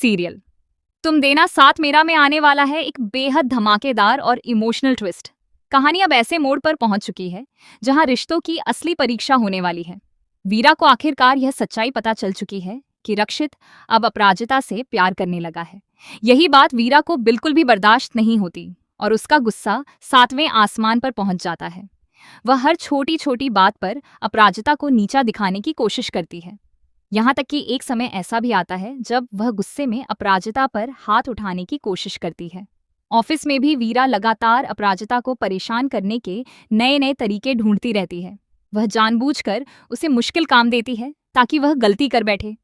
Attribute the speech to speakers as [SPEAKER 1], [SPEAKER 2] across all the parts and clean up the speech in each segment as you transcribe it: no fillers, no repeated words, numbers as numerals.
[SPEAKER 1] Serial तुम देना साथ मेरा में आने वाला है एक बेहद धमाकेदार और इमोशनल ट्विस्ट। कहानी अब ऐसे मोड़ पर पहुंच चुकी है जहां रिश्तों की असली परीक्षा होने वाली है। वीरा को आखिरकार यह सच्चाई पता चल चुकी है कि रक्षित अब अपराजिता से प्यार करने लगा है। यही बात वीरा को बिल्कुल भी बर्दाश्त नहीं होती और उसका गुस्सा 7वें आसमान पर पहुंच जाता है। वह हर छोटी छोटी बात पर अपराजिता को नीचा दिखाने की कोशिश करती है। यहाँ तक कि एक समय ऐसा भी आता है जब वह गुस्से में अपराजिता पर हाथ उठाने की कोशिश करती है। ऑफिस में भी वीरा लगातार अपराजिता को परेशान करने के नए नए तरीके ढूंढती रहती है। वह जानबूझकर उसे मुश्किल काम देती है ताकि वह गलती कर बैठे।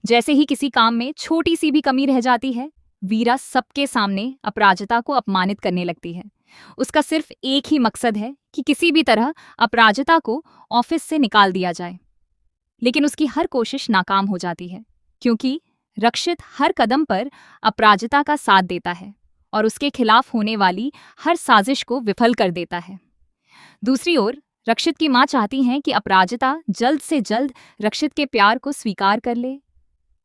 [SPEAKER 1] जैसे ही किसी काम में छोटी सी भी कमी रह जाती है, वीरा सबके सामने अपराजिता को अपमानित करने लगती है। उसका सिर्फ एक ही मकसद है कि किसी भी तरह अपराजिता को ऑफिस से निकाल दिया जाए। लेकिन उसकी हर कोशिश नाकाम हो जाती है क्योंकि रक्षित हर कदम पर अपराजिता का साथ देता है और उसके खिलाफ होने वाली हर साजिश को विफल कर देता है। दूसरी ओर रक्षित की मां चाहती हैं कि अपराजिता जल्द से जल्द रक्षित के प्यार को स्वीकार कर ले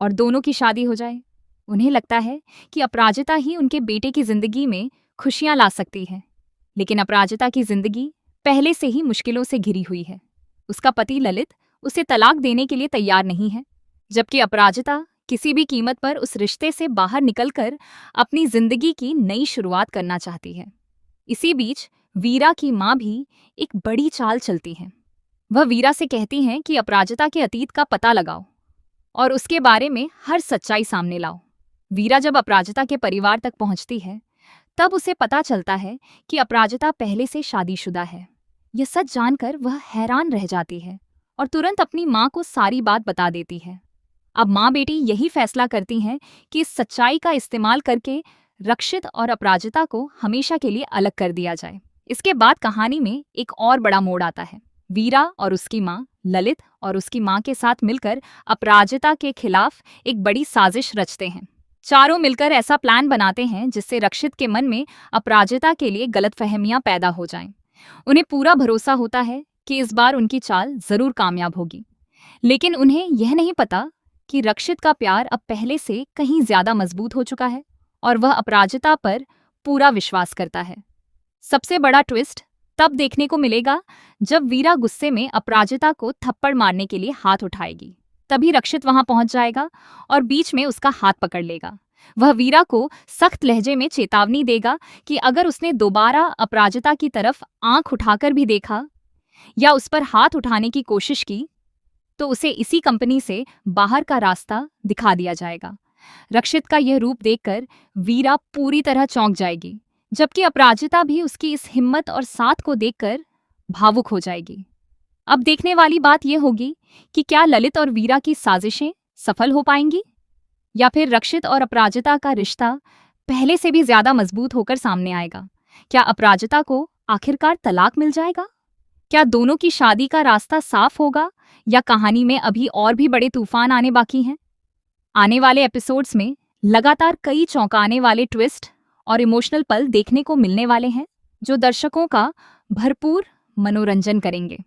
[SPEAKER 1] और दोनों की शादी हो जाए। उन्हें लगता है कि अपराजिता ही उनके बेटे की जिंदगी में खुशियां ला सकती है, लेकिन अपराजिता की जिंदगी पहले से ही मुश्किलों से घिरी हुई है। उसका पति ललित उसे तलाक देने के लिए तैयार नहीं है, जबकि अपराजिता किसी भी कीमत पर उस रिश्ते से बाहर निकलकर अपनी जिंदगी की नई शुरुआत करना चाहती है। इसी बीच वीरा की मां भी एक बड़ी चाल चलती है। वह वीरा से कहती हैं कि अपराजिता के अतीत का पता लगाओ और उसके बारे में हर सच्चाई सामने लाओ। वीरा जब अपराजिता के परिवार तक पहुंचती है, तब उसे पता चलता है कि अपराजिता पहले से शादीशुदा है। यह सच जानकर वह हैरान रह जाती है और तुरंत अपनी मां को सारी बात बता देती है। अब मां बेटी यही फैसला करती हैं कि इस सच्चाई का इस्तेमाल करके रक्षित और अपराजिता को हमेशा के लिए अलग कर दिया जाए। इसके बाद कहानी में एक और बड़ा मोड़ आता है। वीरा और उसकी मां ललित और उसकी मां के साथ मिलकर अपराजिता के खिलाफ एक बड़ी साजिश रचते हैं। चारों मिलकर ऐसा प्लान बनाते हैं जिससे रक्षित के मन में अपराजिता के लिए गलतफहमियां पैदा हो जाएं। उन्हें पूरा भरोसा होता है कि इस बार उनकी चाल जरूर कामयाब होगी, लेकिन उन्हें यह नहीं पता कि रक्षित का प्यार अब पहले से कहीं ज्यादा मजबूत हो चुका है और वह अपराजिता पर पूरा विश्वास करता है। सबसे बड़ा ट्विस्ट तब देखने को मिलेगा जब वीरा गुस्से में अपराजिता को थप्पड़ मारने के लिए हाथ उठाएगी। तभी रक्षित वहां पहुंच जाएगा और बीच में उसका हाथ पकड़ लेगा। वह वीरा को सख्त लहजे में चेतावनी देगा कि अगर उसने दोबारा अपराजिता की तरफ आंख उठाकर भी देखा या उस पर हाथ उठाने की कोशिश की तो उसे इसी कंपनी से बाहर का रास्ता दिखा दिया जाएगा। रक्षित का यह रूप देखकर वीरा पूरी तरह चौंक जाएगी, जबकि अपराजिता भी उसकी इस हिम्मत और साथ को देखकर भावुक हो जाएगी। अब देखने वाली बात यह होगी कि क्या ललित और वीरा की साजिशें सफल हो पाएंगी या फिर रक्षित और अपराजिता का रिश्ता पहले से भी ज्यादा मजबूत होकर सामने आएगा। क्या अपराजिता को आखिरकार तलाक मिल जाएगा? क्या दोनों की शादी का रास्ता साफ होगा या कहानी में अभी और भी बड़े तूफान आने बाकी हैं? आने वाले एपिसोड्स में लगातार कई चौंकाने वाले ट्विस्ट और इमोशनल पल देखने को मिलने वाले हैं जो दर्शकों का भरपूर मनोरंजन करेंगे।